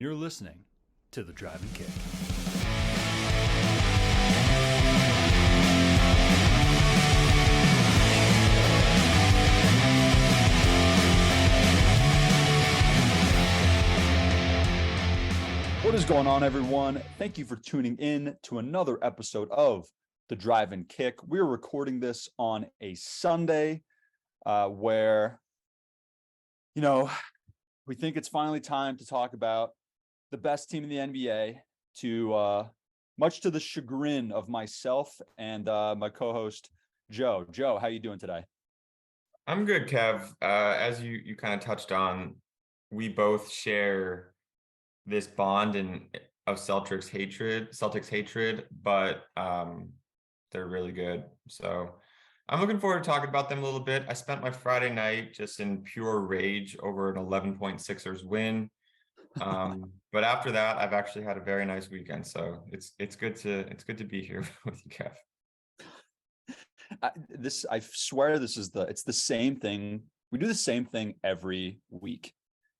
You're listening to The Drive and Kick. What is going on, everyone? Thank you for tuning in to another episode of The Drive and Kick. We're recording this on a Sunday where, we think it's finally time to talk about the best team in the NBA, to much to the chagrin of myself and my co-host Joe. Joe, how you doing today? I'm good, Kev. As you kind of touched on, we both share this bond of Celtics hatred, but they're really good. So I'm looking forward to talking about them a little bit. I spent my Friday night just in pure rage over an 11-point Sixers win. But after that, I've actually had a very nice weekend. So it's good to be here with you, Kev. I swear it's the same thing. We do the same thing every week.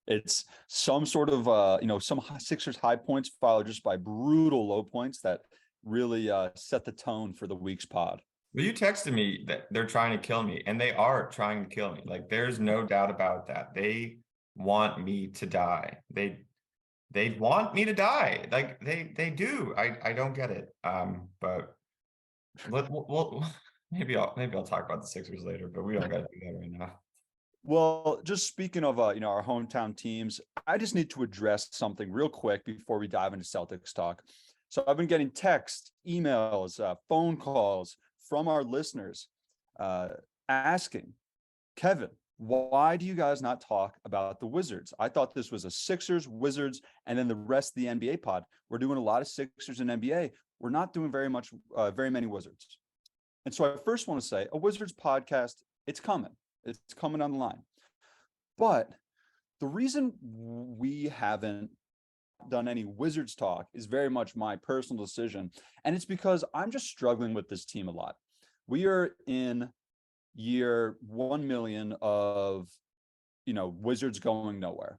It's some sort of some Sixers high points followed just by brutal low points that really set the tone for the week's pod. Well, you texted me that they're trying to kill me, and they are trying to kill me. Like, there's no doubt about that. They want me to die. They want me to die. Like they do. I don't get it. But we'll maybe I'll talk about the Sixers later, but we don't got to do that right now. Well, just speaking of our hometown teams, I just need to address something real quick before we dive into Celtics talk. So I've been getting texts, emails, phone calls from our listeners asking, Kevin, why do you guys not talk about the Wizards? I thought this was a Sixers, Wizards, and then the rest of the NBA pod. We're doing a lot of Sixers and NBA. We're not doing very many Wizards. And so I first want to say a Wizards podcast, it's coming. It's coming on the line. But the reason we haven't done any Wizards talk is very much my personal decision. And it's because I'm just struggling with this team a lot. We are in year 1 million of, Wizards going nowhere.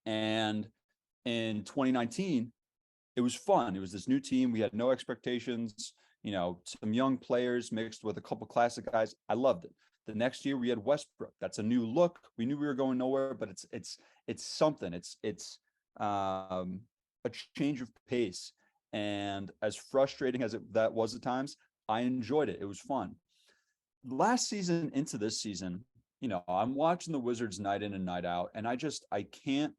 And in 2019, it was fun. It was this new team. We had no expectations, some young players mixed with a couple classic guys. I loved it. The next year we had Westbrook. That's a new look. We knew we were going nowhere, but it's something. It's a change of pace. And as frustrating as that was at times, I enjoyed it. It was fun. Last season into this season, I'm watching the Wizards night in and night out, and I can't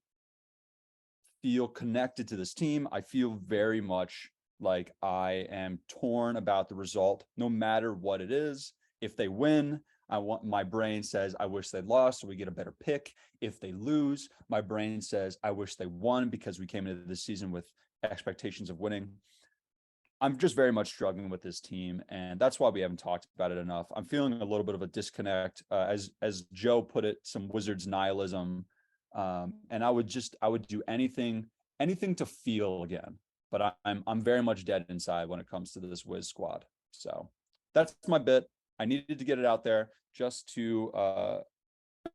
feel connected to this team. I feel very much like I am torn about the result, no matter what it is. If they win, my brain says, I wish they lost so we get a better pick. If they lose, my brain says, I wish they won because we came into this season with expectations of winning. I'm just very much struggling with this team, and that's why we haven't talked about it enough. I'm feeling a little bit of a disconnect, as Joe put it, some Wizards nihilism. And I would do anything to feel again, but I'm very much dead inside when it comes to this Wiz squad. So that's my bit. I needed to get it out there just to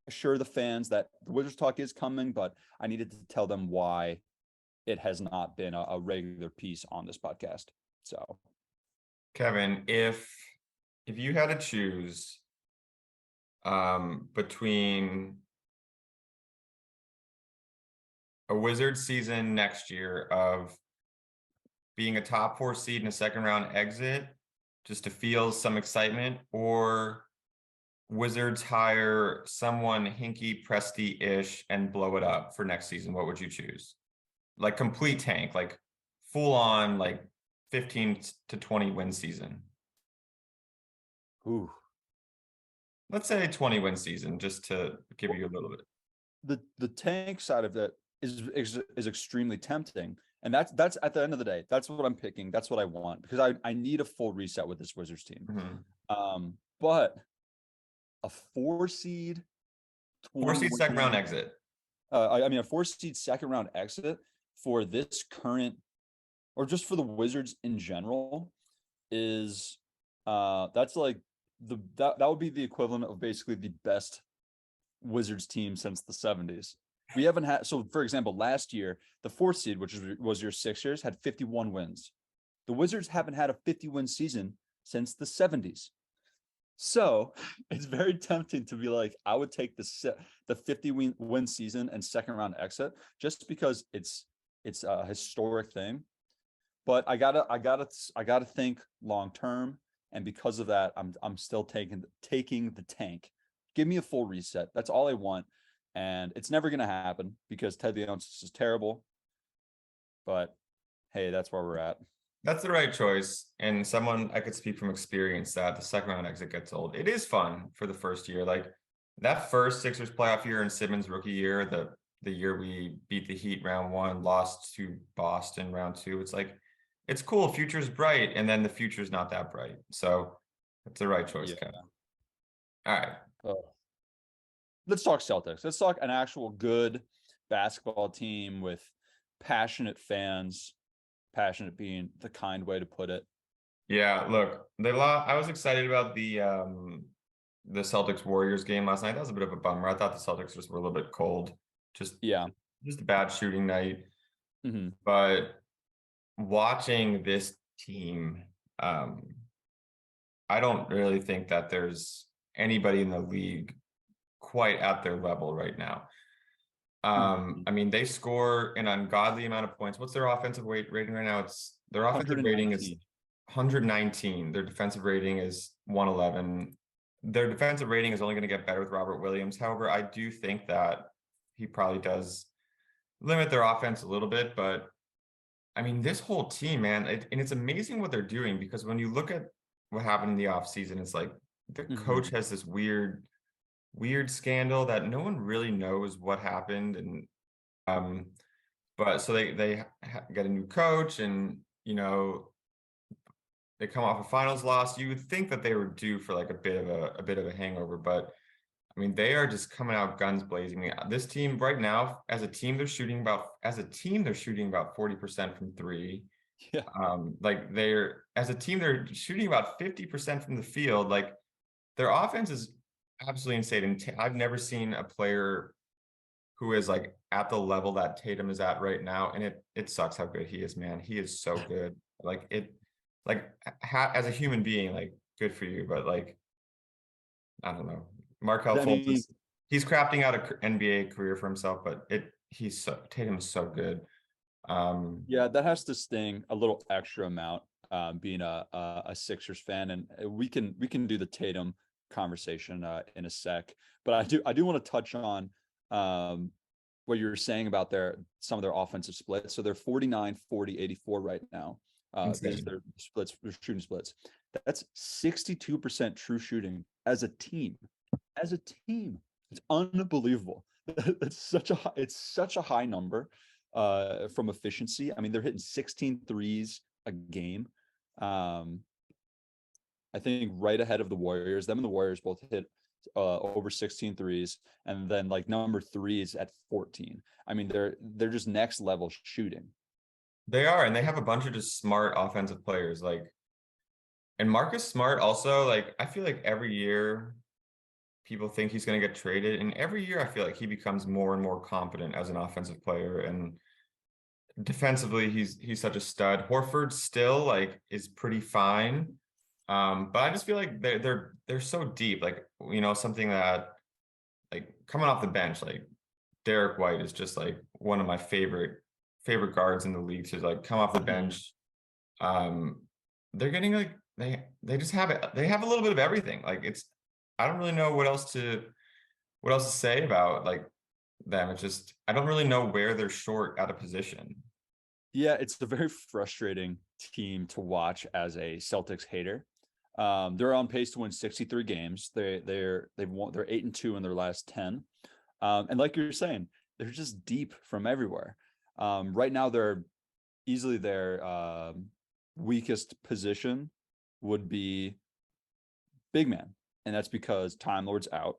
assure the fans that the Wizards talk is coming, but I needed to tell them why it has not been a regular piece on this podcast. So, Kevin, if you had to choose between a Wizards season next year of being a top 4 seed in a second round exit just to feel some excitement, or Wizards hire someone Hinkie Presti-ish and blow it up for next season, what would you choose? Like complete tank, like full on, like 15 to 20 win season. ooh, Let's say 20 win season, just to give you a little bit. the tank side of it is extremely tempting. And that's at the end of the day, that's what I'm picking. That's what I want, because I need a full reset with this Wizards team. Mm-hmm. But a 4 seed, 4 seed second round exit. A 4 seed second round exit for this current, or just for the Wizards in general, is that's like that would be the equivalent of basically the best Wizards team since the 70s. We haven't had, so for example, last year, the fourth seed, which was your Sixers, had 51 wins. The Wizards haven't had a 50-win season since the 70s. So it's very tempting to be like, I would take the 50-win season and second round exit just because it's a historic thing. But I gotta think long term, and because of that, I'm still taking the tank. Give me a full reset. That's all I want, and it's never gonna happen because Ted Leonsis is terrible. But hey, that's where we're at. That's the right choice. And someone I could speak from experience that the second round exit gets old. It is fun for the first year. Like that first Sixers playoff year and Simmons rookie year, the year we beat the Heat round one, lost to Boston round two. It's like, it's cool. Future's bright. And then the future's not that bright. So it's the right choice, Yeah. Ken. All right. Let's talk Celtics. Let's talk an actual good basketball team with passionate fans. Passionate being the kind way to put it. Yeah, look, they lost. I was excited about the Celtics Warriors game last night. That was a bit of a bummer. I thought the Celtics just were a little bit cold. Just Yeah. just a bad shooting night. Mm-hmm. But watching this team, I don't really think that there's anybody in the league quite at their level right now. I mean, they score an ungodly amount of points. What's their offensive rating right now? It's their offensive rating is 119. Their defensive rating is 111. Their defensive rating is only going to get better with Robert Williams. However, I do think that he probably does limit their offense a little bit. But I mean, this whole team, man, and it's amazing what they're doing because when you look at what happened in the offseason, it's like the coach has this weird scandal that no one really knows what happened. And but so they get a new coach and they come off a finals loss. You would think that they were due for like a bit of a hangover, but I mean they are just coming out guns blazing. I mean, this team right now as a team they're shooting about 40% from three. Yeah. Like they're as a team they're shooting about 50% from the field. Like their offense is absolutely insane. And I've never seen a player who is like at the level that Tatum is at right now. And it sucks how good he is, man. He is so good. As a human being, like good for you. But like, I don't know. Markelle Fultz, he's crafting out an NBA career for himself, but Tatum is so good. Yeah, that has to sting a little extra amount, being a Sixers fan, and we can do the Tatum conversation in a sec. But I do want to touch on what you were saying about some of their offensive splits. So they're 49, 40, 84 right now. Their splits, their shooting splits. That's 62% true shooting as a team. As a team, it's unbelievable. It's such a high number from efficiency. I mean, they're hitting 16 threes a game. I think right ahead of the Warriors. Them and the Warriors both hit over 16 threes, and then like number 3 is at 14. I mean, they're just next level shooting. They are, and they have a bunch of just smart offensive players. And Marcus Smart also, like, I feel like every year people think he's going to get traded, and every year I feel like he becomes more and more confident as an offensive player. And defensively, he's such a stud. Horford still like is pretty fine. But I just feel like they're so deep. Like, something that like coming off the bench, like Derek White is just like one of my favorite guards in the league to like come off the bench. They're getting like they just have it. They have a little bit of everything. Like I don't really know what else to say about like them. It's just I don't really know where they're short at a position. Yeah, it's a very frustrating team to watch as a Celtics hater. They're on pace to win 63 games. They're 8-2 in their last 10. And like you're saying, they're just deep from everywhere. Right now, they're easily their weakest position would be big man, and that's because Time Lord's out.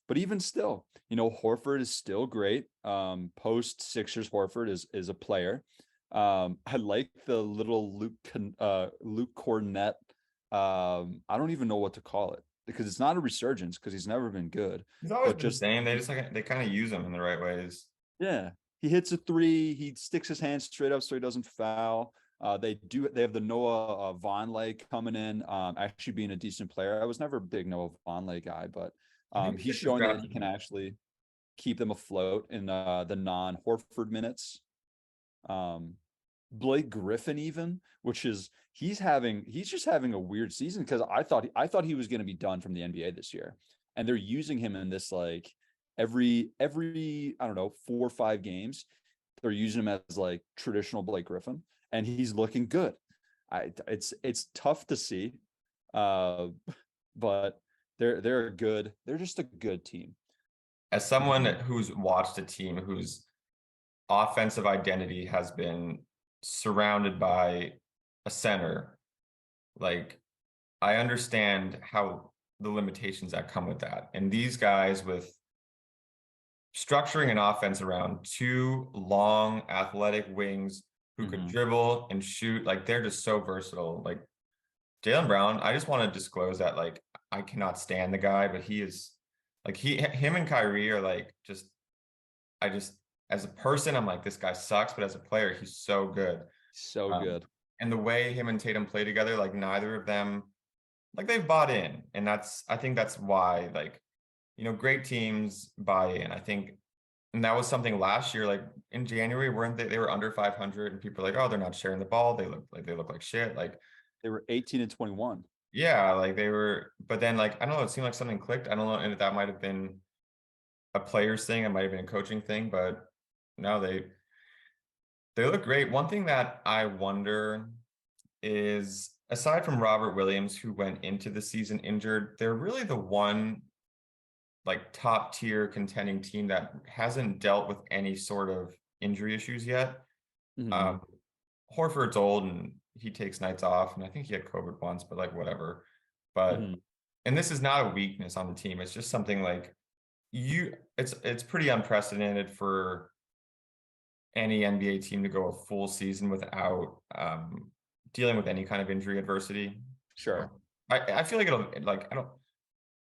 But even still, Horford is still great. Post Sixers, Horford is a player. I like the little Luke Cornett. I don't even know what to call it because it's not a resurgence because he's never been good. He's always But been the just same. They kind of use him in the right ways. Yeah, he hits a three. He sticks his hand straight up so he doesn't foul. They have the Noah Vonleh coming in, actually being a decent player. I was never a big Noah Vonleh guy, but He was he's just showing that he drafted. can actually keep them afloat in the non-Horford minutes. Um, Blake Griffin, even, which is he's just having a weird season because I thought he was going to be done from the NBA this year, and they're using him in this like every I don't know 4 or 5 games. They're using him as like traditional Blake Griffin, and he's looking good. It's tough to see, uh, but they're good. They're just a good team. As someone who's watched a team whose offensive identity has been surrounded by a center, like I understand how the limitations that come with that. And these guys with structuring an offense around two long athletic wings who could Mm-hmm. dribble and shoot, like they're just so versatile. Like Jaylen Brown, I just want to disclose that like I cannot stand the guy, but he is like him and Kyrie are like just I just as a person, I'm like, this guy sucks, but as a player, he's so good. So Um, good. and the way him and Tatum play together, like neither of them, like they've bought in. And I think that's why, like, great teams buy in. I think, and that was something last year, like in January, weren't they were under 500 and people are like, oh, they're not sharing the ball. They look like shit. Like, They were 18 and 21. yeah, like they were, but then like, I don't know, it seemed like something clicked. I don't know. And that might have been a player's thing. It might have been a coaching thing, but no, they look great. One thing that I wonder is aside from Robert Williams, who went into the season injured, they're really the one like top tier contending team that hasn't dealt with any sort of injury issues yet. Mm-hmm. Um, Horford's old and he takes nights off, and I think he had COVID once, but like whatever. But Mm-hmm. and this is not a weakness on the team. It's just something like it's pretty unprecedented for any NBA team to go a full season without dealing with any kind of injury adversity. Sure. So I feel like it'll like I don't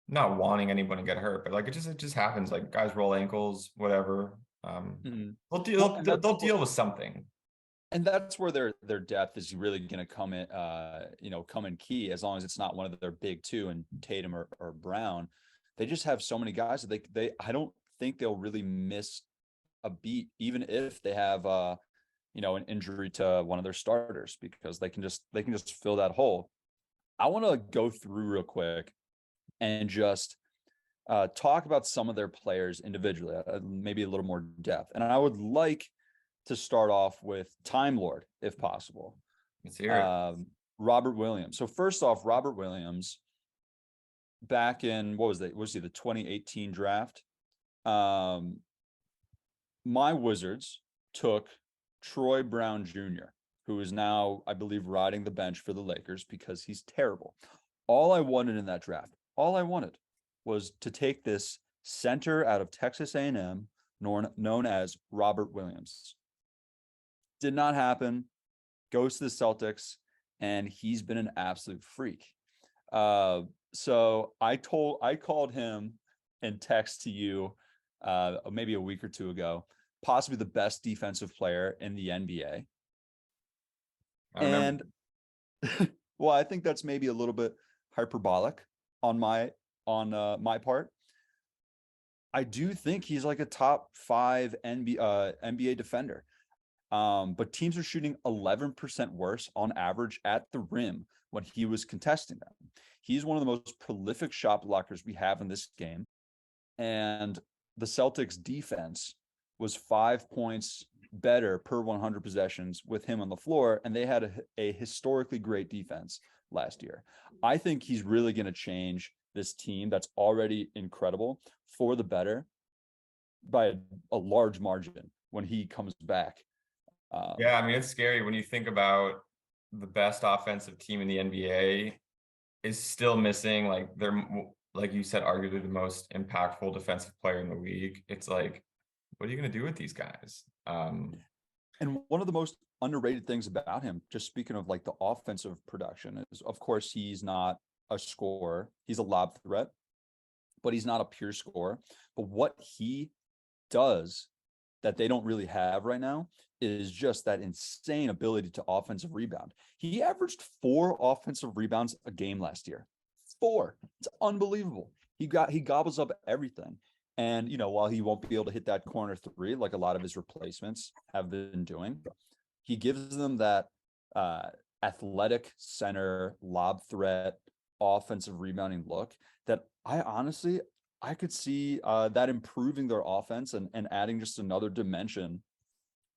not wanting anyone to get hurt, but like it just happens. Like guys roll ankles, whatever. Mhm. They'll Well, deal and they'll, that's they'll deal with something. where their depth is really going to come in, come in key as long as it's not one of their big two and Tatum or Brown. They just have so many guys that they I don't think they'll really miss a beat, even if they have an injury to one of their starters because they can just fill that hole. I want to go through real quick and just talk about some of their players individually, maybe a little more depth. And I would like to start off with Time Lord, if possible. Let's hear it. Robert Williams. So first off, Robert Williams, back in what was he the 2018 draft? Um, my Wizards took Troy Brown Jr., who is now, I believe, riding the bench for the Lakers because he's terrible. All I wanted in that draft, all I wanted was to take this center out of Texas A&M known as Robert Williams. Did not happen. Goes to the Celtics, and he's been an absolute freak. So I called him and text to you maybe a week or two ago, possibly the best defensive player in the NBA. I remember. And well, I think that's maybe a little bit hyperbolic on my part. I do think he's like a top 5 NBA defender. But teams are shooting 11% worse on average at the rim when he was contesting them. He's one of the most prolific shot blockers we have in this game. And the Celtics defense was 5 points better per 100 possessions with him on the floor. And they had a historically great defense last year. I think he's really going to change this team that's already incredible for the better by a large margin when he comes back. Yeah, I mean it's scary when you think about the best offensive team in the NBA is still missing like they're like you said, arguably the most impactful defensive player in the league. It's like, what are you gonna do with these guys? And one of the most underrated things about him, just speaking of like the offensive production, is of course he's not a scorer. He's a lob threat, but he's not a pure scorer. But what he does that they don't really have right now is just that insane ability to offensive rebound. He averaged 4 offensive rebounds a game last year. 4. It's unbelievable. He gobbles up everything. And, while he won't be able to hit that corner 3 like a lot of his replacements have been doing, he gives them that athletic center, lob threat, offensive rebounding look that I could see that improving their offense and adding just another dimension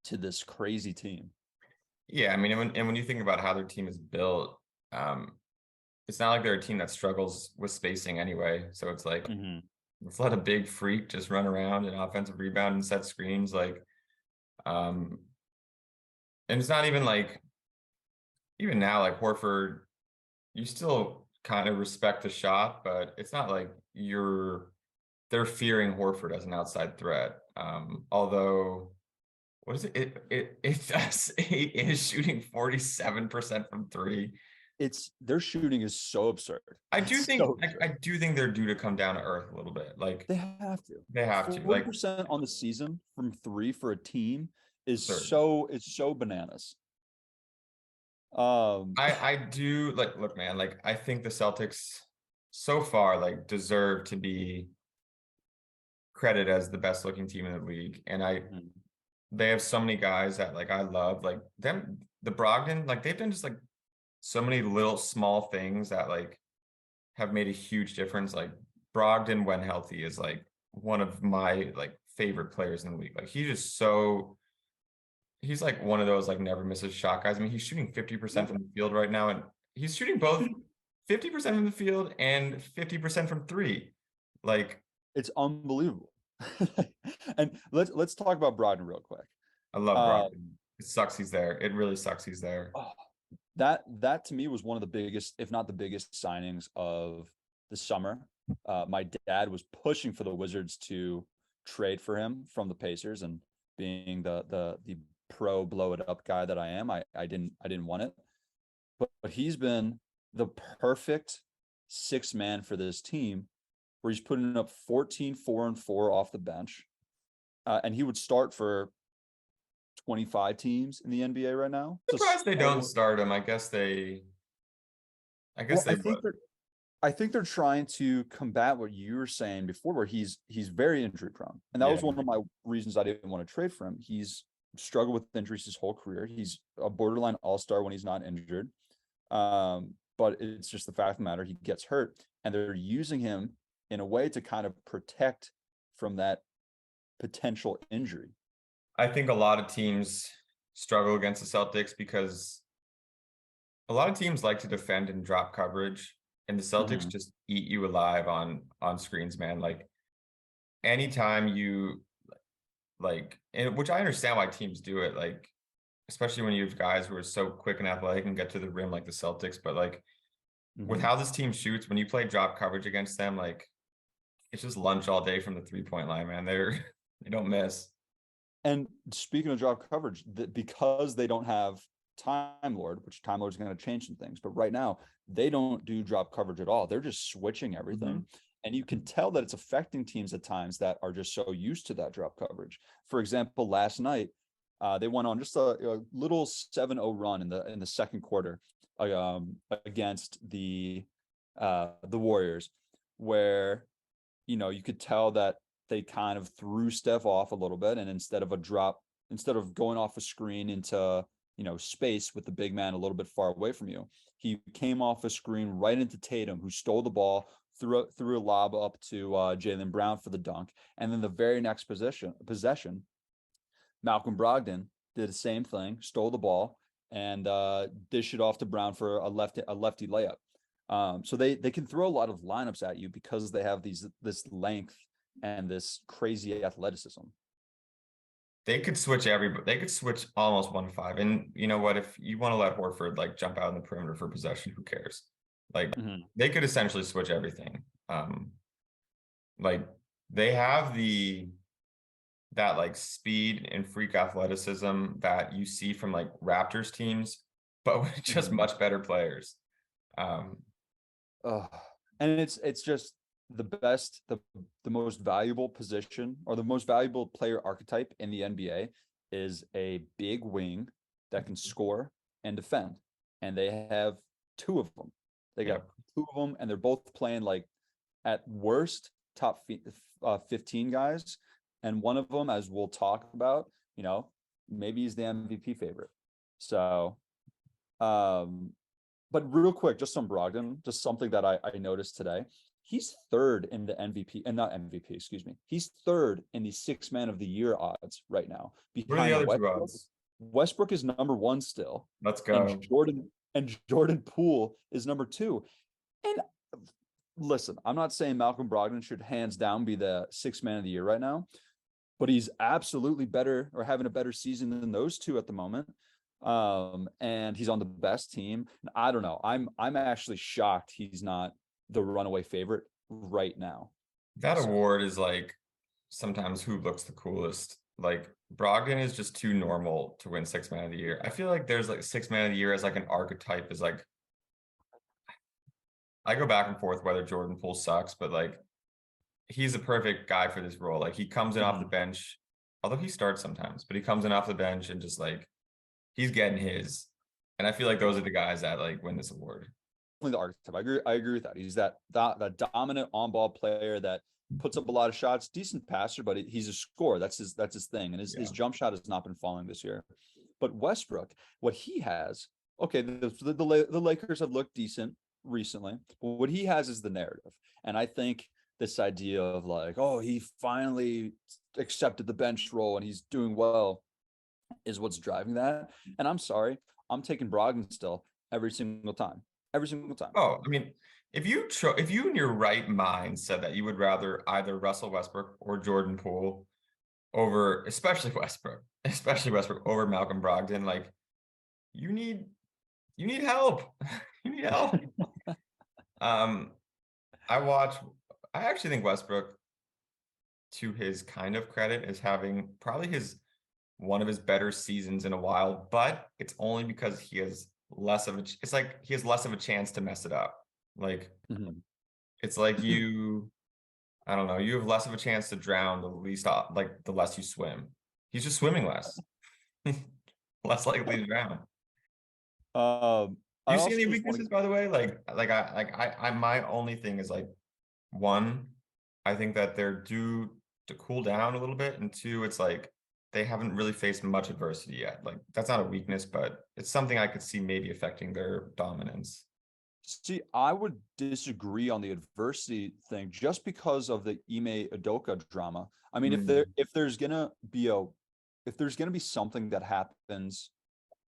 to this crazy team. Yeah, I mean, and when you think about how their team is built, it's not like they're a team that struggles with spacing anyway. So it's like, let's let a big freak just run around and offensive rebound and set screens. And it's not even like, even now, like Horford, you still kind of respect the shot, but it's not like they're fearing Horford as an outside threat. Although, what is it? It is shooting 47% from 3. Their shooting is so absurd. I do think they're due to come down to earth a little bit. Like they have to. They have to. 40% on the season from 3 for a team is it's so bananas. I do look, man, like I think the Celtics so far like deserve to be credited as the best looking team in the league. And they have so many guys that like I love, like them, the Brogdon, like they've done just like so many little small things that like have made a huge difference. Like Brogdon, when healthy, is like one of my like favorite players in the league. Like he's like one of those like never misses shot guys. I mean, he's shooting 50% from the field right now, and he's shooting both 50% from the field and 50% from 3. Like it's unbelievable. And let's talk about Brogdon real quick. I love Brogdon. It sucks he's there. It really sucks he's there. That to me was one of the biggest, if not the biggest, signings of the summer. My dad was pushing for the Wizards to trade for him from the Pacers, and being the pro blow it up guy that I am, I didn't want it. But he's been the perfect 6th man for this team, where he's putting up 14, 4 and 4 off the bench. And he would start for 25 teams in the NBA right now. Surprised they don't start him. I think they're trying to combat what you were saying before, where he's very injury prone. And that was one of my reasons I didn't want to trade for him. He's struggled with injuries his whole career. He's a borderline all-star when he's not injured. But it's just the fact of the matter, he gets hurt, and they're using him in a way to kind of protect from that potential injury. I think a lot of teams struggle against the Celtics because a lot of teams like to defend and drop coverage, and the Celtics just eat you alive on screens, man. Like anytime you and which I understand why teams do it, like especially when you have guys who are so quick and athletic and get to the rim like the Celtics, but like with how this team shoots, when you play drop coverage against them, like it's just lunch all day from the 3-point line, man. They don't miss. And speaking of drop coverage, because they don't have Time Lord, which Time Lord's going to change some things, but right now they don't do drop coverage at all. They're just switching everything. And you can tell that it's affecting teams at times that are just so used to that drop coverage. For example, last night, they went on just a little 7-0 run in the second quarter against the Warriors, where you could tell that they kind of threw Steph off a little bit, and instead of going off a screen into space with the big man a little bit far away from you, he came off a screen right into Tatum, who stole the ball, threw a lob up to Jaylen Brown for the dunk, and then the very next possession, Malcolm Brogdon did the same thing, stole the ball, and dished it off to Brown for a lefty layup. So they can throw a lot of lineups at you because they have this length and this crazy athleticism. They could switch everybody. They could switch almost 1-5. And you know what? If you want to let Horford like jump out in the perimeter for possession, who cares? Like they could essentially switch everything. Like they have that like speed and freak athleticism that you see from like Raptors teams, but with just much better players. And it's just the most valuable position or the most valuable player archetype in the NBA is a big wing that can score and defend. And they have two of them. They got Yep. two of them, and they're both playing like at worst top 15 guys. And one of them, as we'll talk about, maybe he's the MVP favorite. So, but real quick, just on Brogdon, just something that I noticed today. He's third in the MVP, and not MVP, excuse me. He's third in the six man of the year odds right now, What are the behind other two Westbrook. odds? Westbrook is number one still, Let's and go. Jordan Poole is number two. And listen, I'm not saying Malcolm Brogdon should hands down be the six man of the year right now, but he's absolutely better or having a better season than those two at the moment. And he's on the best team. I don't know. I'm actually shocked he's not the runaway favorite right now. That So award is like sometimes who looks the coolest. Like Brogdon is just too normal to win six man of the year. I feel like there's like six man of the year as like an archetype is like I go back and forth whether Jordan Poole sucks, but like he's a perfect guy for this role. Like he comes in off the bench, although he starts sometimes, but he comes in off the bench and just like he's getting his. And I feel like those are the guys that like win this award. the archetype. I agree with that. He's that dominant on ball player that puts up a lot of shots, decent passer, but he's a scorer. That's his thing. And his jump shot has not been falling this year. But Westbrook, what he has, okay, the Lakers have looked decent recently, but what he has is the narrative. And I think this idea of like, oh, he finally accepted the bench role and he's doing well is what's driving that. And I'm sorry, I'm taking Brogdon still every single time. Every single time. Oh, I mean, if you in your right mind said that you would rather either Russell Westbrook or Jordan Poole over, especially Westbrook over Malcolm Brogdon, like you need help. You need help. Um, I actually think Westbrook, to his kind of credit, is having probably his one of his better seasons in a while, but it's only because he has less of a it's like he has less of a chance to mess it up. Like it's like I don't know, you have less of a chance to drown like the less you swim. He's just swimming less. Less likely to drown. Do I you see also any just want weaknesses, by the way? I my only thing is like one, I think that they're due to cool down a little bit, and two, it's like they haven't really faced much adversity yet. Like that's not a weakness, but it's something I could see maybe affecting their dominance. see. I would disagree on the adversity thing just because of the Ime Udoka drama. I mean, Mm. if there's gonna be something that happens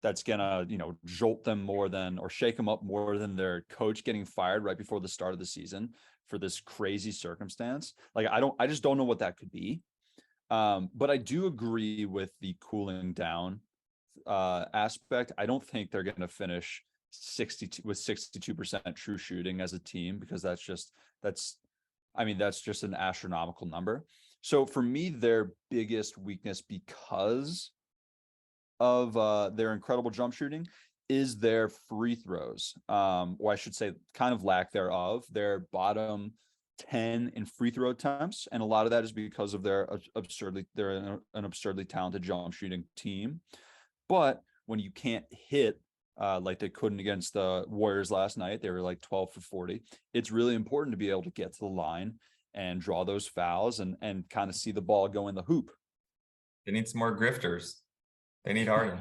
that's gonna jolt them more than or shake them up more than their coach getting fired right before the start of the season for this crazy circumstance, like I just don't know what that could be. But I do agree with the cooling down aspect. I don't think they're going to finish 62% true shooting as a team, because that's that's just an astronomical number. So for me, their biggest weakness, because of their incredible jump shooting, is their free throws, or I should say kind of lack thereof. Their bottom 10 in free throw attempts, and a lot of that is because of they're an absurdly talented jump shooting team. But when you can't hit like they couldn't against the Warriors last night, they were like 12 for 40. It's really important to be able to get to the line and draw those fouls and kind of see the ball go in the hoop. They need some more grifters. They need Harden.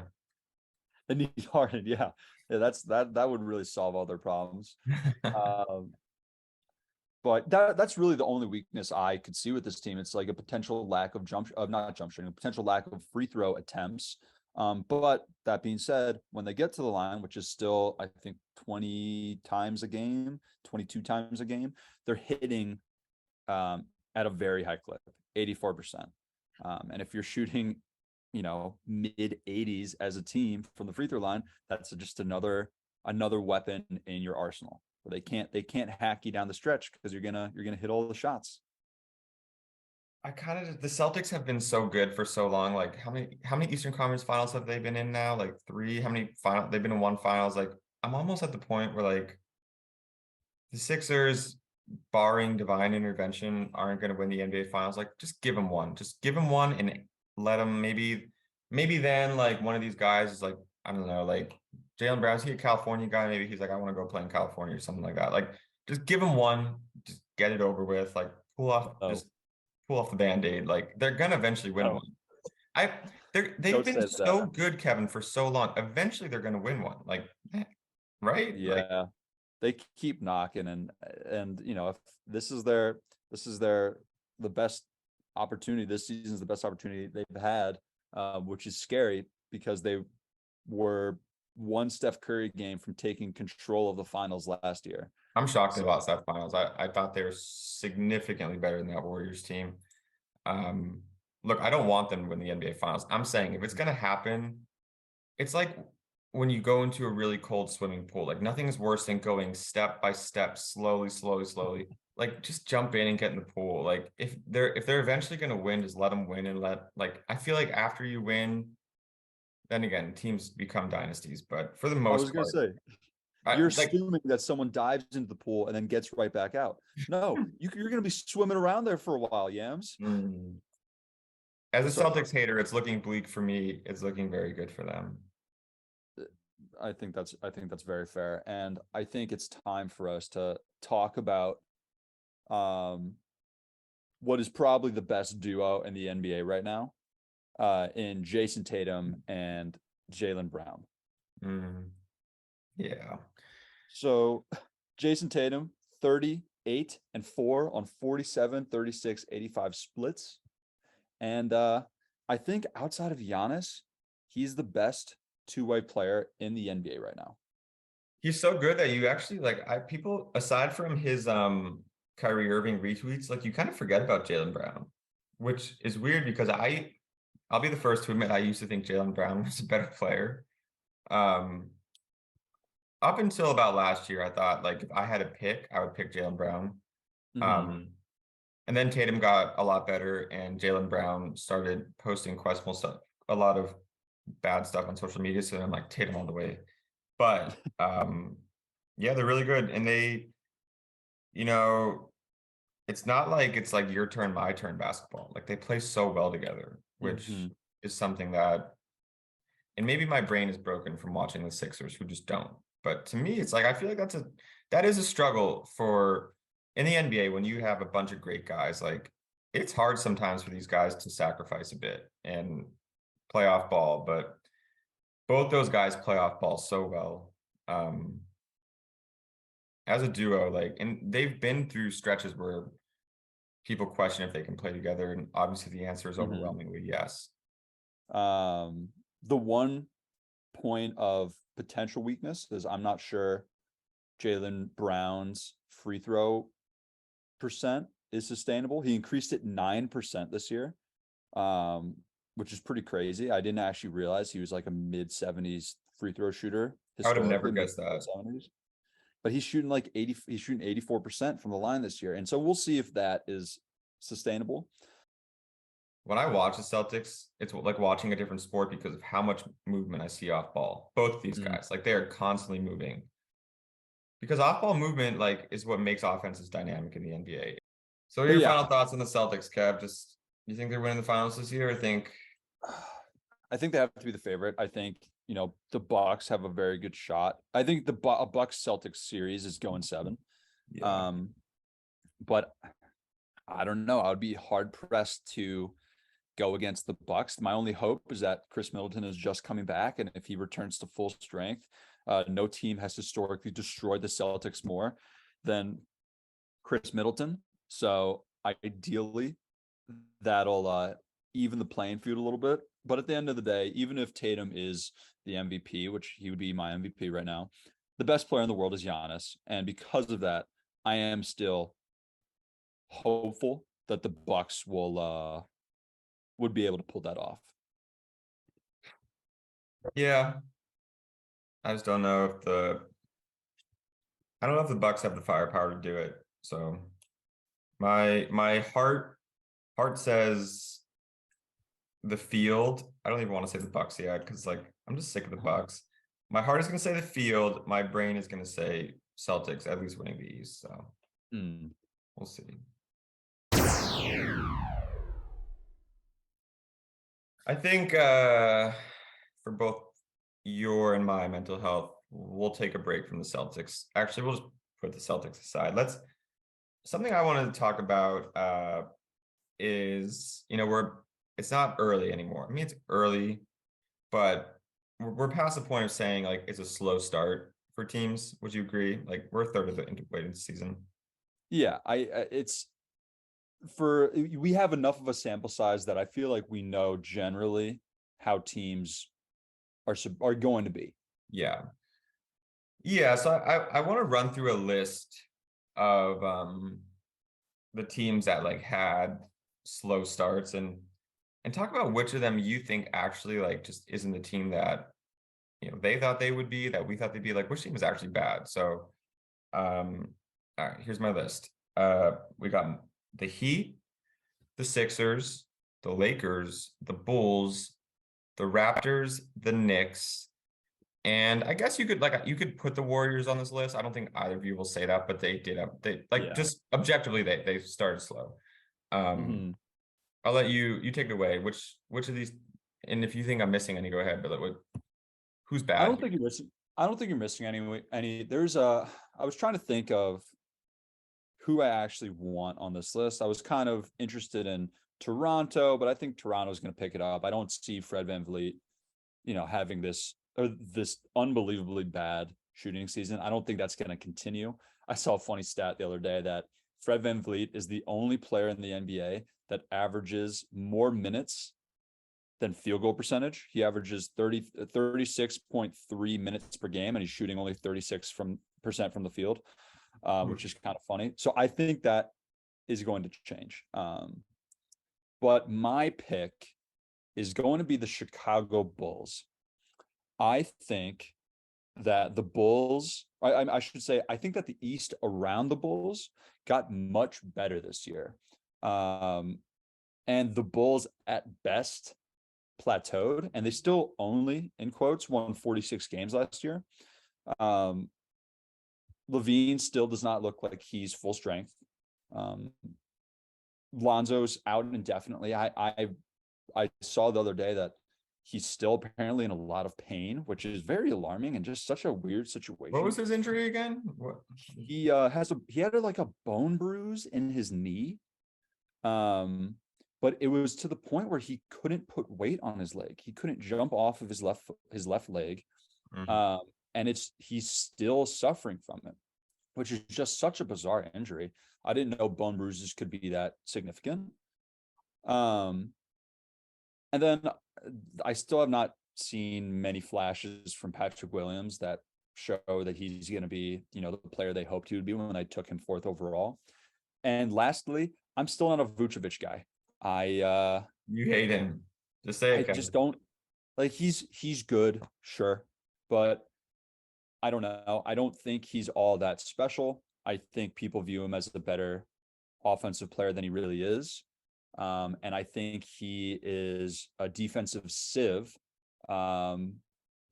They need Harden, yeah. That would really solve all their problems. Um, but that's really the only weakness I could see with this team. It's like a potential lack of not jump shooting, a potential lack of free throw attempts. But that being said, when they get to the line, which is still, I think, 20 times a game, 22 times a game, they're hitting at a very high clip, 84%. And if you're shooting, mid 80s as a team from the free throw line, that's just another weapon in your arsenal. Where they can't hack you down the stretch because you're gonna hit all the shots. The Celtics have been so good for so long. Like how many Eastern Conference finals have they been in now? Like three. How many they've been in one finals? Like I'm almost at the point where like the Sixers barring divine intervention, aren't going to win the NBA Finals. Like, just give them one. Just give them one and let them maybe then like one of these guys is like, I don't know, like Jaylen Brown's he a California guy? Maybe he's like, I want to go play in California or something like that. Like, just give him one, just get it over with. Like, Oh, just pull off the Band-Aid. Like, they're gonna eventually win oh, one. I they've don't been say that. so good, Kevin, for so long. Eventually, they're gonna win one. Like, right? Like, Yeah, they keep knocking, and if this is their the best opportunity. This season is the best opportunity they've had, which is scary because they were one Steph Curry game from taking control of the finals last year. I'm shocked So about that finals. I thought they were significantly better than that Warriors team. Um, Look, I don't want them to win the NBA Finals. I'm saying if it's gonna happen, it's like when you go into a really cold swimming pool. Like nothing's worse than going step by step, slowly, slowly, slowly. Like just jump in and get in the pool. Like if they're eventually gonna win, just let them win and let like I feel like after you win, then again, teams become dynasties. But for the I most was gonna part, say, I you're like assuming that someone dives into the pool and then gets right back out. No, you're going to be swimming around there for a while, Yams. mm, as a So Celtics hater, it's looking bleak for me. It's looking very good for them. I think that's very fair, and I think it's time for us to talk about um what is probably the best duo in the NBA right now, in Jason Tatum and Jaylen Brown. Mm, yeah. So Jason Tatum, 38 and 4 on 47, 36, 85 splits. And I think outside of Giannis, he's the best two-way player in the NBA right now. He's so good that you actually like people aside from his Kyrie Irving retweets, like you kind of forget about Jaylen Brown, which is weird because I'll be the first to admit I used to think Jaylen Brown was a better player. Um Up until about last year, I thought like if I had a pick, I would pick Jaylen Brown. Mm-hmm. Um and then Tatum got a lot better and Jaylen Brown started posting questionable stuff, a lot of bad stuff on social media. So I'm like Tatum all the way. But yeah, they're really good. And you know, it's not like it's like your turn, my turn basketball. Like they play so well together, which Mm-hmm. is something that, and maybe my brain is broken from watching the Sixers who just don't. But to me, it's like I feel like that is a struggle for in the NBA when you have a bunch of great guys. Like it's hard sometimes for these guys to sacrifice a bit and playoff ball, but both those guys play off ball so well. Um, as a duo, like, and they've been through stretches where people question if they can play together, and obviously the answer is Mm-hmm. overwhelmingly yes. The one point of potential weakness is I'm not sure Jaylen Brown's free throw percent is sustainable. He increased it 9% this year, um, which is pretty crazy. I didn't actually realize he was like a mid 70s free throw shooter I would have never historically, mid guessed that. 70s. But he's shooting like 80, he's shooting 84% from the line this year. And so we'll see if that is sustainable. When I watch the Celtics, it's like watching a different sport because of how much movement I see off ball. Both of these Mm. guys, like they are constantly moving. Because off ball movement, like, is what makes offenses dynamic in the NBA. So, what are But your yeah, final thoughts on the Celtics, Kev? Just you think they're winning the finals this year? I think, I think they have to be the favorite. I think, the Bucks have a very good shot. I think the Bucks Celtics series is going 7. yeah, Um, but I don't know. I would be hard pressed to go against the Bucks. My only hope is that Chris Middleton is just coming back, and if he returns to full strength, no team has historically destroyed the Celtics more than Chris Middleton. So ideally, that'll even the playing field a little bit. But at the end of the day, even if Tatum is the MVP, which he would be my MVP right now, the best player in the world is Giannis, and because of that, I am still hopeful that the Bucks would be able to pull that off. yeah. I just don't know if I don't know if the Bucks have the firepower to do it. So my heart says the field. I don't even want to say the Bucks yet because like I'm just sick of the Bucks. My heart is gonna say the field. My brain is gonna say Celtics at least winning the East. So Hmm. We'll see. I think for both your and my mental health, we'll take a break from the Celtics. Actually, we'll just put the Celtics aside. Let's something I wanted to talk about is, it's not early anymore. I mean, it's early, but we're past the point of saying like it's a slow start for teams. Would you agree? Like we're a third of the way into the season. Yeah, it's for we have enough of a sample size that I feel like we know generally how teams are going to be. Yeah. Yeah, so I want to run through a list of the teams that like had slow starts and talk about which of them you think actually like just isn't the team that they thought they would be, that we thought they'd be, like which team was actually bad. So all right, here's my list. We got the Heat, the Sixers, the Lakers, the Bulls, the Raptors, the Knicks, and I guess you could put the Warriors on this list. I don't think either of you will say that, but they like Yeah. just objectively they started slow. Um, Hmm. I'll let you take it away. Which of these, and if you think I'm missing any, go ahead. But like, who's I bad don't here? think you're missing. I don't think you're missing any. There's a. I was trying to think of who I actually want on this list. I was kind of interested in Toronto, but I think Toronto's going to pick it up. I don't see Fred VanVleet, having this unbelievably bad shooting season. I don't think that's going to continue. I saw a funny stat the other day that Fred VanVleet is the only player in the NBA that averages more minutes than field goal percentage. He averages 36.3 minutes per game, and he's shooting only 36% from the field, which is kind of funny. So I think that is going to change. But my pick is going to be the Chicago Bulls. I think that the Bulls, I should say, I think that the East around the Bulls got much better this year. And the Bulls at best plateaued, and they still only, in quotes, won 46 games last year. Um, Levine still does not look like he's full strength. Um, Lonzo's out indefinitely. I saw the other day that he's still apparently in a lot of pain, which is very alarming and just such a weird What was situation. his injury again? What? He had like a bone bruise in his knee. Um, but it was to the point where he couldn't put weight on his leg. He couldn't jump off of his left leg. Mhm. Um, and he's still suffering from it, which is just such a bizarre injury. I didn't know bone bruises could be that significant. Um, and then I still have not seen many flashes from Patrick Williams that show that he's going to be, the player they hoped he would be when I took him fourth overall. And lastly, I'm still not a Vucevic guy. You hate him. Just say I it, just Kevin. don't like he's good, sure, but I don't know. I don't think he's all that special. I think people view him as a better offensive player than he really is. And I think he is a defensive sieve um,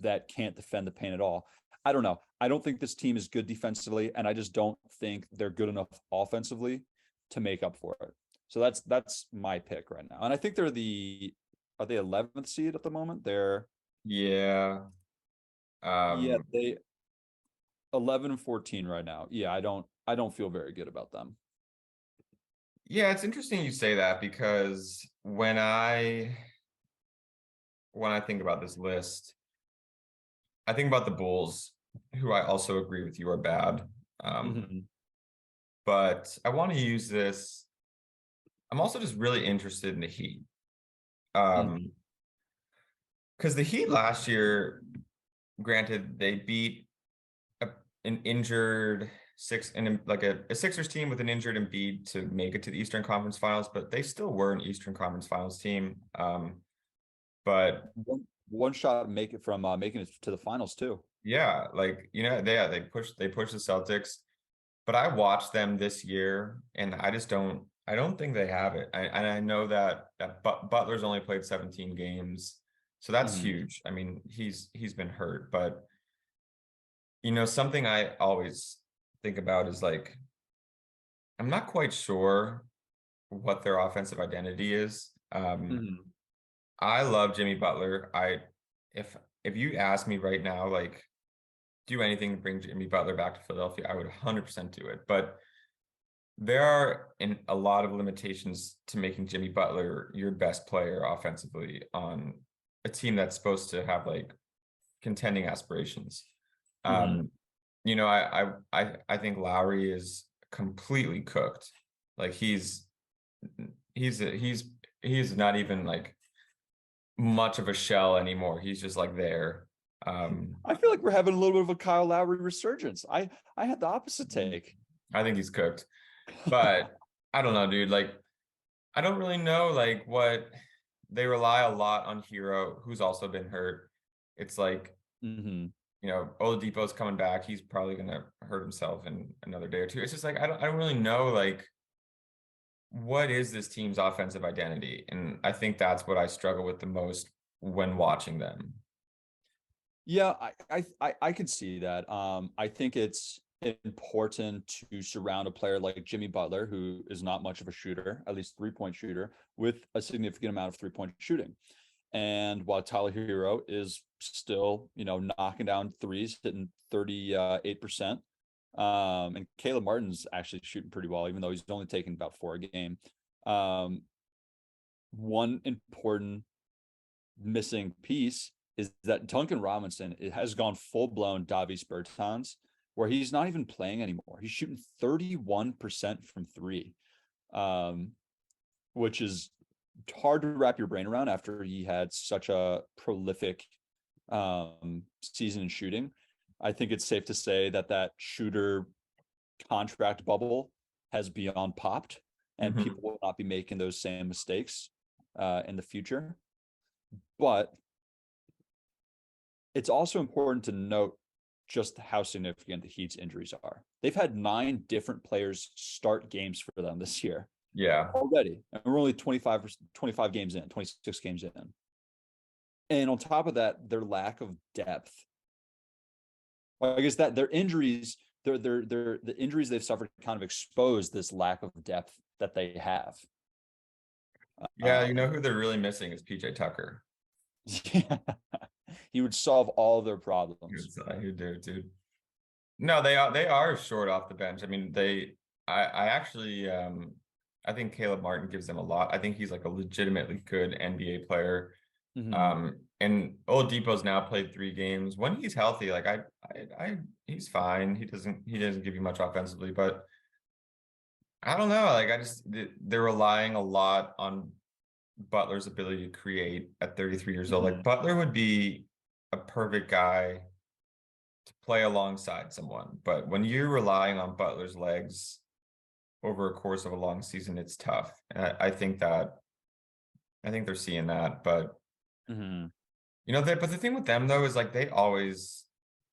that can't defend the paint at all. I don't know. I don't think this team is good defensively, and I just don't think they're good enough offensively to make up for it. So that's my pick right now. And I think are they 11th seed at the moment? They're Yeah. yeah, Um, they 11 and 14 right now. Yeah, I don't feel very good about them. yeah, it's interesting you say that because when I think about this list, I think about the Bulls, who I also agree with you are bad. Um, Mm-hmm. but I want to use this. I'm also just really interested in the Heat. Mm-hmm. Because the Heat last year, granted, they beat an injured six and like a Sixers team with an injured Embiid to make it to the Eastern Conference Finals, but they still were an Eastern Conference Finals team. But One shot make it from making it to the finals too. yeah, like they pushed the Celtics, but I watched them this year, and I don't think they have it. And I know that Butler's only played 17 games, so that's Mm-hmm. huge. I mean, he's been hurt, but something I always think about is like I'm not quite sure what their offensive identity is. Mhm. I love Jimmy Butler. If if you ask me right now, like do anything to bring Jimmy Butler back to Philadelphia, I would 100% do it. But there are a lot of limitations to making Jimmy Butler your best player offensively on a team that's supposed to have like contending aspirations. Mhm. Um, I think Lowry is completely cooked. Like he's he's not even like much of a shell anymore. He's just like there. I feel like we're having a little bit of a Kyle Lowry resurgence. I had the opposite take. I think he's cooked. But I don't know, dude. Like I don't really know like what they rely a lot on Hero, who's also been hurt. It's like, Hmm. Oladipo's coming back. He's probably gonna hurt himself in another day or two. It's just like I don't really know like what is this team's offensive identity? And I think that's what I struggle with the most when watching them. Yeah, I can see that. I think it's important to surround a player like Jimmy Butler, who is not much of a shooter, at least 3-point shooter, with a significant amount of 3-point shooting. And while Tyler Hero is still, knocking down threes, hitting 38%. And Caleb Martin's actually shooting pretty well, even though he's only taking about 4 a game. One important missing piece is that Duncan Robinson has gone full blown Davis Bertans, where he's not even playing anymore. He's shooting 31% from three, um, which is hard to wrap your brain around after he had such a prolific season in shooting. I think it's safe to say that shooter contract bubble has beyond popped, and Mhm. people will not be making those same mistakes in the future. But it's also important to note just how significant the Heat's injuries are. They've had 9 different players start games for them this year Yeah. already. And we're only 25 games in, 26 games in. And on top of that, their lack of depth. I guess that their injuries, the injuries they've suffered kind of expose this lack of depth that they have. Yeah, you know Um, who they're really missing is PJ Tucker. yeah, he would solve all their problems. It's who do, dude. No, they are short off the bench. I mean, I actually I think Caleb Martin gives them a lot. I think he's like a legitimately good NBA player. Mm-hmm. And Oladipo's now played 3 games. When he's healthy, like he's fine. He doesn't give you much offensively, but I don't know. Like they're relying a lot on Butler's ability to create at 33 years old. Mm-hmm. Like Butler would be a perfect guy to play alongside someone. But when you're relying on Butler's legs over a course of a long season, it's tough. And I think they're seeing that. But Mm-hmm. but the thing with them though is like they always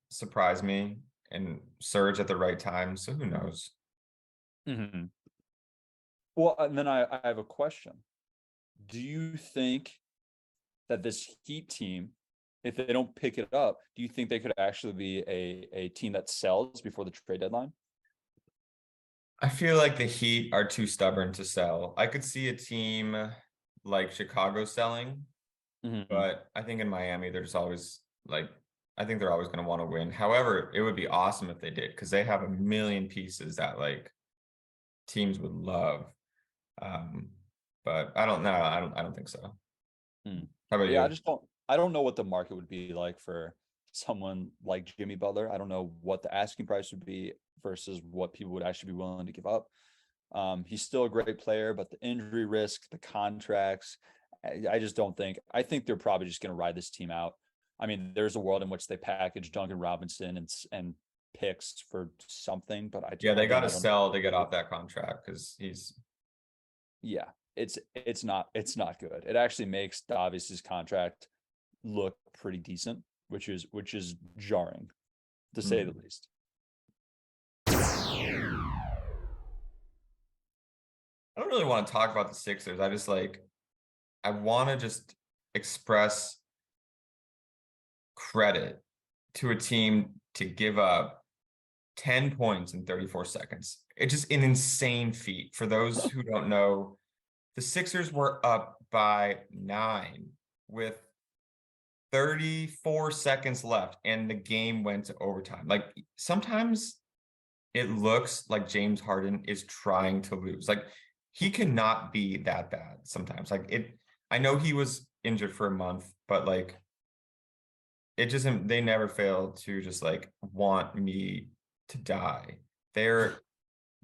surprise me and surge at the right time. So who knows? Mm-hmm. Well, and then I have a question. Do you think that this Heat team, if they don't pick it up, do you think they could actually be a team that sells before the trade deadline? I feel like the Heat are too stubborn to sell. I could see a team like Chicago selling, Mm-hmm. but I think in Miami, there's always like, I think they're always going to want to win. However, it would be awesome if they did because they have a million pieces that like teams would love. Um, but I don't know. I don't think so. Hmm. How about Yeah, you? I don't know what the market would be like for someone like Jimmy Butler. I don't know what the asking price would be versus what people would actually be willing to give up. He's still a great player, but the injury risk, the contracts, I just don't think. I think they're probably just going to ride this team out. I mean, there's a world in which they package Duncan Robinson and picks for something, but Yeah, they got again, to I don't know sell what to they get do. off that contract because he's Yeah, it's not good. It actually makes Davis's contract look pretty decent, which is jarring to say the mm. least. I don't really want to talk about the Sixers. I want to just express credit to a team to give up 10 points in 34 seconds. It's just an insane feat. For those who don't know, the Sixers were up by 9 with 34 seconds left, and the game went to overtime. Like sometimes it looks like James Harden is trying to lose. Like he cannot be that bad sometimes. Like it, I know he was injured for a month, but like it just they never fail to just like want me to die. They're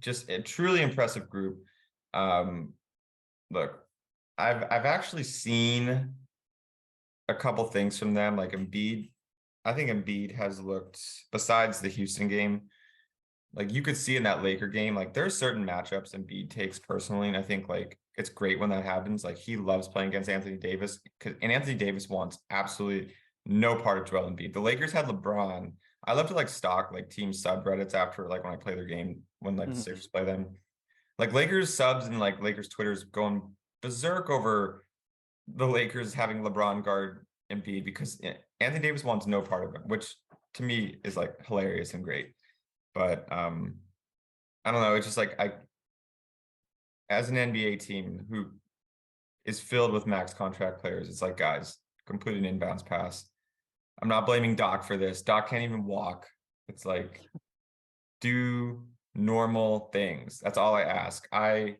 just a truly impressive group. Um, look, I've actually seen a couple things from them, like Embiid. I think Embiid has looked, besides the Houston game, like you could see in that Laker game, like there's certain matchups Embiid takes personally, and I think like it's great when that happens. Like he loves playing against Anthony Davis, and Anthony Davis wants absolutely no part of Joel Embiid. The Lakers had LeBron. I love to like stalk like team subreddits after like when I play their game when like the Sixers play them. Like Lakers subs and like Lakers Twitter's going berserk over the Lakers having LeBron guard Embiid because Anthony Davis wants no part of it, which to me is like hilarious and great. But I don't know. It's just like as an NBA team who is filled with max contract players, it's like, guys, complete an inbounds pass. I'm not blaming Doc for this. Doc can't even walk. It's like, do normal things. That's all I ask. I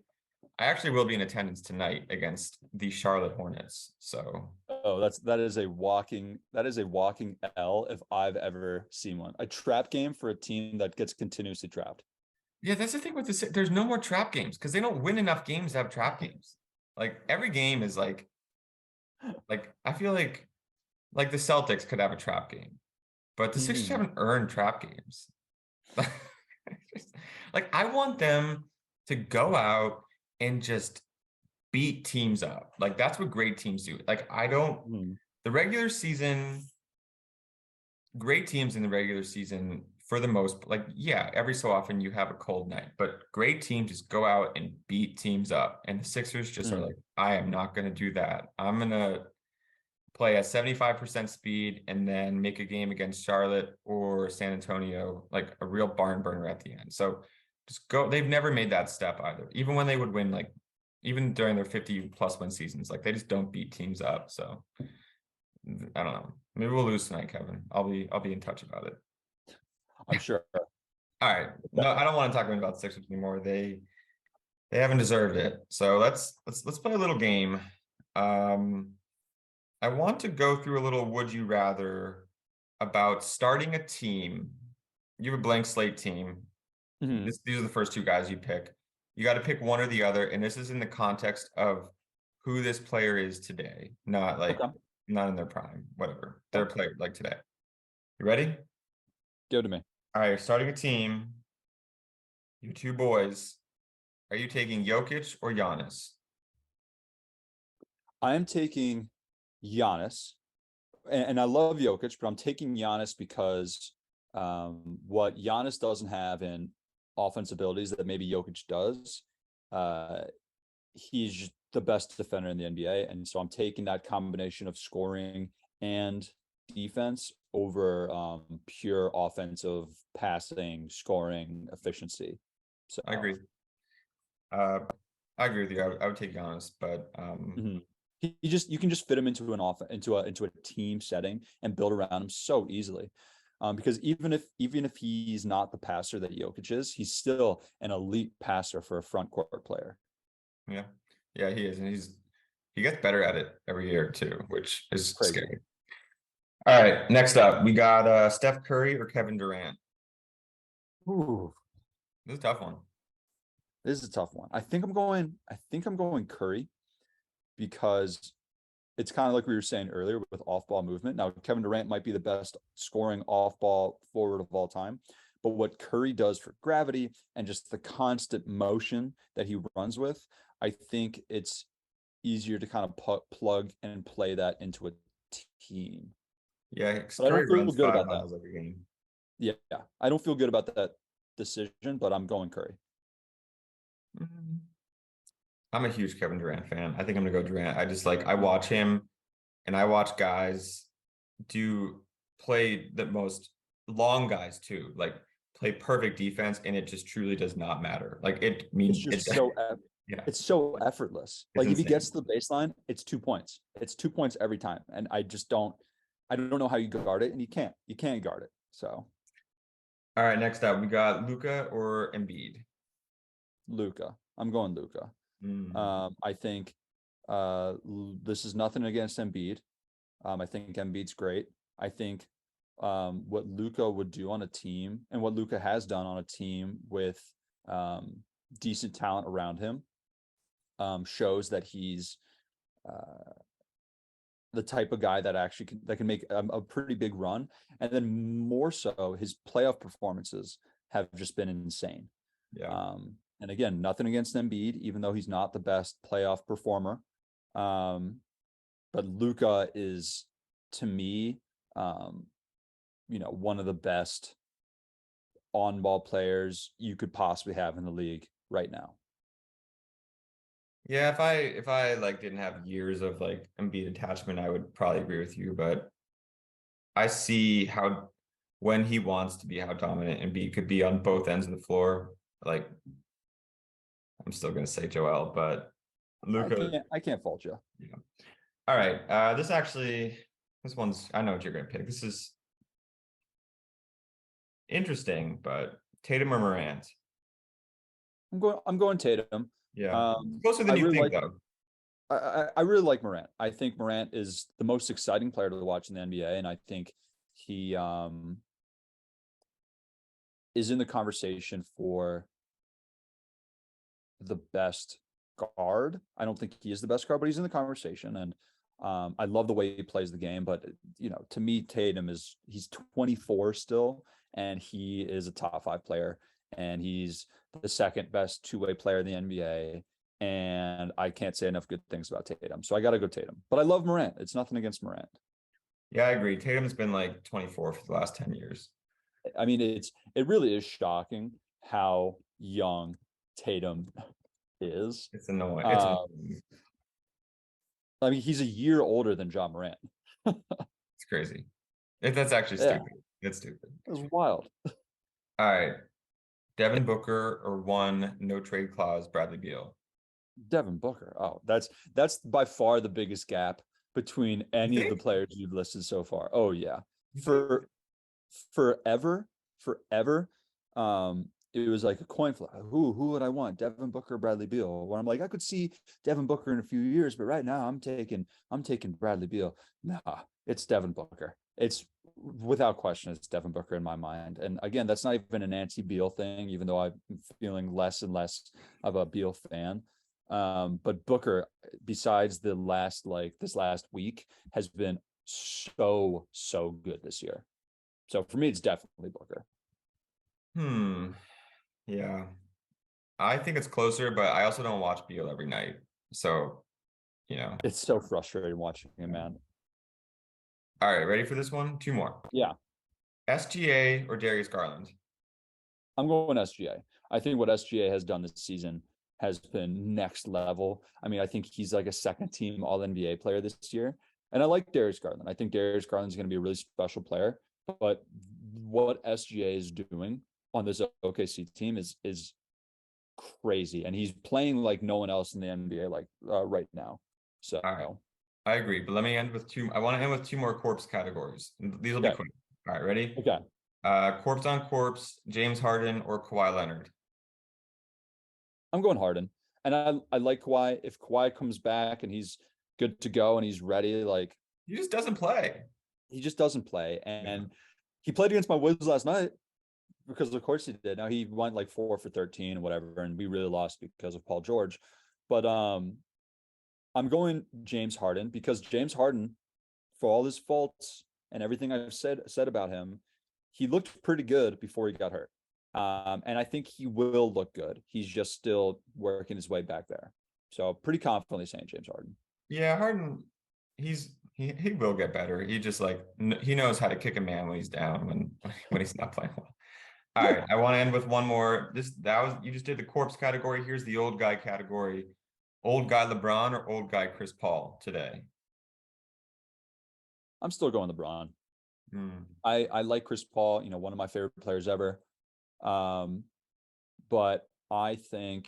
actually will be in attendance tonight against the Charlotte Hornets. So that is a walking L if I've ever seen one. A trap game for a team that gets continuously trapped. yeah, that's the thing with this. There's no more trap games because they don't win enough games to have trap games. Like every game is like I feel like the Celtics could have a trap game, but the Sixers haven't earned trap games. Like I want them to go out and just beat teams up. Like that's what great teams do. Like I don't the regular season, great teams in the regular season for the most, like yeah, every so often you have a cold night, but great teams just go out and beat teams up. And the Sixers just are like, I am not going to do that. I'm going to play at 75% speed and then make a game against Charlotte or San Antonio, like a real barn burner at the end. So just go. They've never made that step either. Even when they would win, like even during their 50+ win seasons, like they just don't beat teams up. So I don't know. Maybe we'll lose tonight, Kevin. I'll be in touch about it. I'm sure. All right. No, I don't want to talk about the Sixers anymore. They haven't deserved it. So let's play a little game. I want to go through a little would you rather about starting a team. You have a blank slate team. These are the first two guys you pick. You got to pick one or the other, and this is in the context of who this player is today, not like not in their prime, whatever. Their player like today. You ready? Give it to me. All right, you're starting a team. You two boys. Are you taking Jokic or Giannis? I am taking Giannis, and I love Jokic, but I'm taking Giannis because what Giannis doesn't have in offense abilities that maybe Jokic does, he's the best defender in the NBA, and so I'm taking that combination of scoring and defense over pure offensive passing, scoring efficiency. So I agree. I agree with you. I would take Giannis, but you can just fit him into into a team setting and build around him so easily. Because even if he's not the passer that Jokic is, he's still an elite passer for a front court player. Yeah, he is, and he gets better at it every year too, which is crazy. Scary. All right, next up, we got Steph Curry or Kevin Durant. Ooh, this is a tough one. This is a tough one. I think I'm going Curry because it's kind of like we were saying earlier with off-ball movement. Now, Kevin Durant might be the best scoring off-ball forward of all time, but what Curry does for gravity and just the constant motion that he runs with, I think it's easier to kind of plug and play that into a team. Yeah, I don't feel good about that. Every game. Yeah, I don't feel good about that decision, but I'm going Curry. I'm a huge Kevin Durant fan. I think I'm gonna go Durant. I watch him, and I watch guys play the most long guys too, like play perfect defense, and it just truly does not matter. Like it It's means just it. so Yeah, it's so effortless. it's Like if he insane. gets to the baseline, it's 2 points. It's 2 points every time. And I don't know how you guard it, and you can't guard it. So All right, next up we got Luca or Embiid. Luca, I'm going Luca. Mm. I think this is nothing against Embiid. I think Embiid's great. I think what Luca would do on a team and what Luca has done on a team with decent talent around him shows that he's uh, the type of guy that actually can make a pretty big run. And then more so, his playoff performances have just been insane. Yeah. And again, nothing against Embiid, even though he's not the best playoff performer. But Luca is, to me, one of the best on-ball players you could possibly have in the league right now. Yeah, if I like didn't have years of like Embiid attachment, I would probably agree with you. But I see how when he wants to be, how dominant Embiid could be on both ends of the floor. Like I'm still gonna say Joel, but Luca. I can't fault you. Yeah. All right. This one's I know what you're gonna pick. This is interesting, but Tatum or Morant? I'm going Tatum. Yeah. Um, Closer I than you really think like though. I really like Morant. I think Morant is the most exciting player to watch in the NBA, and I think he is in the conversation for the best guard. I don't think he is the best guard, but he's in the conversation. And I love the way he plays the game. But to me, Tatum he's 24 still, and he is a top 5 player, and he's the second best two-way player in the NBA. And I can't say enough good things about Tatum. So I got to go Tatum. But I love Morant. It's nothing against Morant. Yeah, I agree. Tatum's been like 24 for the last 10 years. I mean, it really is shocking how young Tatum is. It's annoying. It's Um, annoying. I mean, he's a year older than John Morant. It's crazy. That's actually Yeah, stupid. It's stupid. it was wild. All right. Devin Booker or one no trade clause, Bradley Beal. Devin Booker. Oh, that's by far the biggest gap between You any of the think? players you've listed so far. Oh yeah. You think? For forever, it was like a coin flip. Who would I want? Devin Booker, Bradley Beal. When I'm like, I could see Devin Booker in a few years, but right now I'm taking Bradley Beal. Nah, it's Devin Booker. It's without question, it's Devin Booker in my mind. And again, that's not even an anti-Beal thing, even though I'm feeling less and less of a Beal fan. But Booker, besides this last week, has been so good this year. So for me, it's definitely Booker. Yeah. I think it's closer, but I also don't watch Beal every night. So, you know. It's so frustrating watching him, Yeah. man. All right, ready for this one? Two more. Yeah, SGA or Darius Garland? I'm going SGA. I think what SGA has done this season has been next level. I mean, I think he's like a second team All NBA player this year. And I like Darius Garland. I think Darius Garland is going to be a really special player. But what SGA is doing on this OKC team is crazy, and he's playing like no one else in the NBA like right now. So All right. I agree, but let me end with two. I want to end with two more corpse categories. These will be okay, quick. All right, ready? okay, Corpse on corpse, James Harden or Kawhi Leonard? I'm going Harden, and I like Kawhi. If Kawhi comes back and he's good to go and he's ready, like He just doesn't play. he just doesn't play. Yeah. And he played against my Wizards last night because of course he did. Now he went like 4 for 13 or whatever, and we really lost because of Paul George. But I'm going James Harden because James Harden, for all his faults and everything I've said about him, he looked pretty good before he got hurt. And I think he will look good. He's just still working his way back there. So pretty confidently saying James Harden. Yeah, Harden, he will get better. He just like he knows how to kick a man when he's down when he's not playing well. All right, I want to end with one more. You just did the corpse category. Here's the old guy category. Old guy LeBron or old guy Chris Paul today? I'm still going LeBron. Hmm. I like Chris Paul, one of my favorite players ever. But I think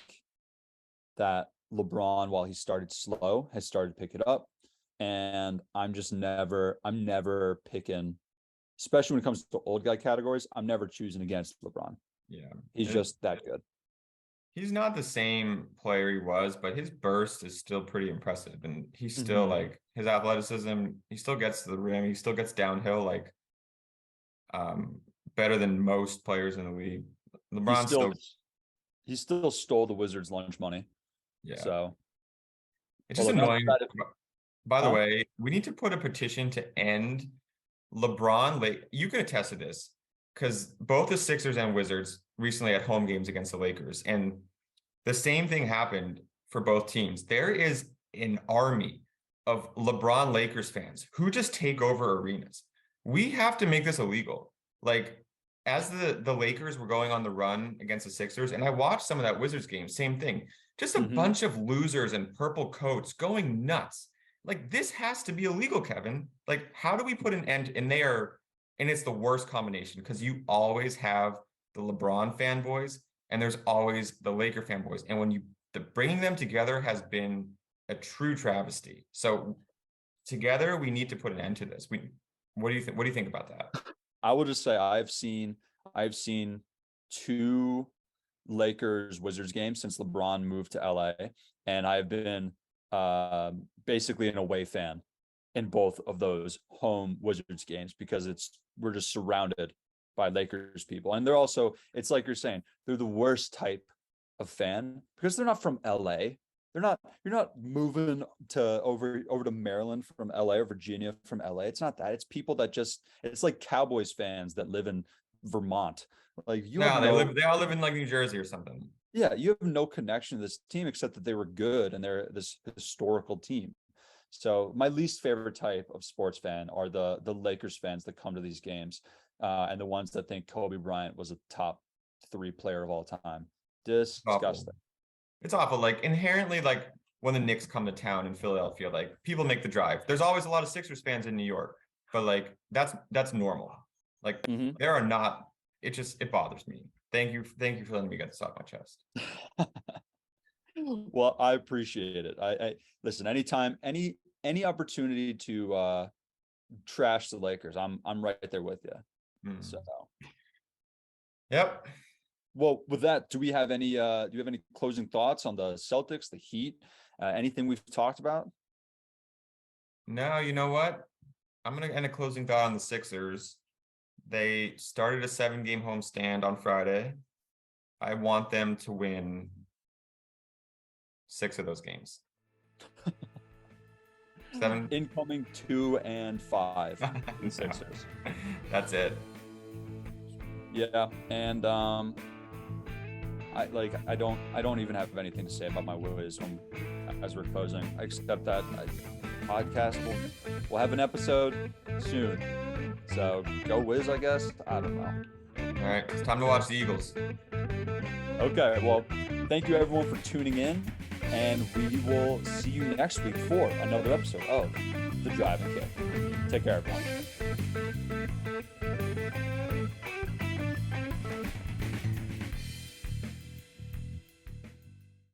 that LeBron, while he started slow, has started to pick it up. And I'm never picking, especially when it comes to old guy categories, I'm never choosing against LeBron. Yeah. He's just that good. He's not the same player he was, but his burst is still pretty impressive. And he's still like his athleticism, he still gets to the rim, he still gets downhill, like better than most players in the league. He still stole the Wizards' lunch money. Yeah. So it's just annoying. By the way, we need to put a petition to end LeBron. Like, you can attest to this because both the Sixers and Wizards recently had home games against the Lakers, and the same thing happened for both teams. There is an army of LeBron Lakers fans who just take over arenas. We have to make this illegal. Like, as the Lakers were going on the run against the Sixers, and I watched some of that Wizards game, same thing. Just a bunch of losers in purple coats going nuts. Like, this has to be illegal, Kevin. Like, how do we put an end? And it's the worst combination because you always have the LeBron fanboys and there's always the Laker fanboys. And when bringing them together has been a true travesty. So together we need to put an end to this. What do you think? What do you think about that? I will just say I've seen 2 Lakers Wizards games since LeBron moved to LA, and I've been basically an away fan in both of those home Wizards games because we're just surrounded by Lakers people. And it's like you're saying, they're the worst type of fan because they're not from LA. You're not moving over to Maryland from LA or Virginia from LA. It's not that. It's people that it's like Cowboys fans that live in Vermont. Like they all live in like New Jersey or something. Yeah, you have no connection to this team except that they were good and they're this historical team. So my least favorite type of sports fan are the Lakers fans that come to these games, and the ones that think Kobe Bryant was a top 3 player of all time. Disgusting. It's awful. Like, inherently, like when the Knicks come to town in Philadelphia, like people make the drive. There's always a lot of Sixers fans in New York, but like that's normal. Like there are not. It bothers me. Thank you for letting me get this off my chest. Well, I appreciate it. I listen, anytime, any opportunity to trash the Lakers, I'm right there with you. So yep. Well, with that, do you have any closing thoughts on the Celtics, the Heat, anything we've talked about? No, you know what? I'm gonna end a closing thought on the Sixers. They started a 7-game homestand on Friday. I want them to win 6 of those games. 7. Incoming 2 and 5. The Sixers. That's it. Yeah, and I don't even have anything to say about my Wiz as we're closing, except that podcast we'll have an episode soon. So go Wiz, I guess. I don't know. All right, it's time to watch the Eagles. Okay, well, thank you everyone for tuning in, and we will see you next week for another episode of The Driving Kick. Take care, everyone.